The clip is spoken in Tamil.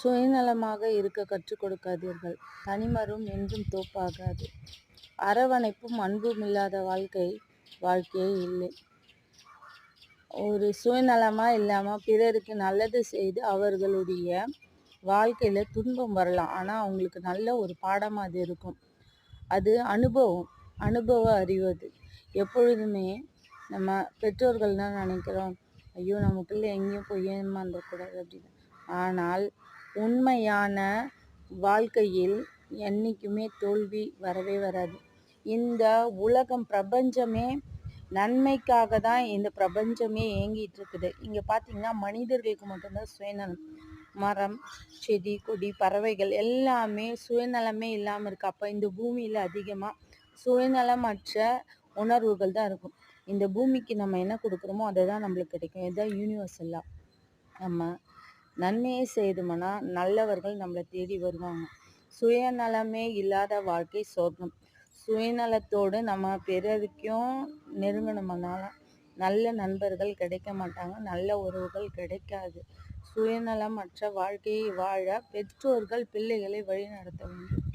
சுயநலமாக இருக்க கற்றுக் கொடுக்காதீர்கள். தனிமரம் என்றும் தோப்பாகாது. அரவணைப்பும் அன்பும் இல்லாத வாழ்க்கையே இல்லை. ஒரு சுயநலமா இல்லாம பிறருக்கு நல்லது செய்து அவர்களுடைய வாழ்க்கையில துன்பம் வரலாம். ஆனா அவங்களுக்கு நல்ல ஒரு பாடமா அது இருக்கும். அது அனுபவ அறிவது. எப்பொழுதுமே நம்ம பெற்றோர்கள் தான் நினைக்கிறோம், ஐயோ நம்ம பிள்ளை எங்கேயும் போய் ஏமாந்துடக்கூடாது அப்படின்னு. ஆனால் உண்மையான வாழ்க்கையில் என்றைக்குமே தோல்வி வரவே வராது. இந்த உலகம் பிரபஞ்சமே நன்மைக்காக தான் இந்த பிரபஞ்சமே இயங்கிட்டு இருக்குது. இங்க பார்த்தீங்கன்னா மனிதர்களுக்கு மட்டும்தான் சுயநலம். மரம், செடி, கொடி, பறவைகள் எல்லாமே சுயநலமே இல்லாமல் இருக்கு. அப்போ இந்த பூமியில் அதிகமாக சுயநலமற்ற உணர்வுகள் தான் இருக்கும். இந்த பூமிக்கு நம்ம என்ன கொடுக்குறோமோ அதை தான் நம்மளுக்கு கிடைக்கும். இதுதான் யூனிவர்சல்லாக. நம்ம நன்மையை செய்தோம்னா நல்லவர்கள் நம்மளை தேடி வருவாங்க. சுயநலமே இல்லாத வாழ்க்கை சொர்க்கம். சுயநலத்தோடு நம்ம பிறருக்கும் நெருங்கணும்னால நல்ல நண்பர்கள் கிடைக்க மாட்டாங்க, நல்ல உறவுகள் கிடைக்காது. சுயநலமற்ற வாழ்க்கையை வாழ பெற்றோர்கள் பிள்ளைகளை வழி நடத்த வேண்டும்.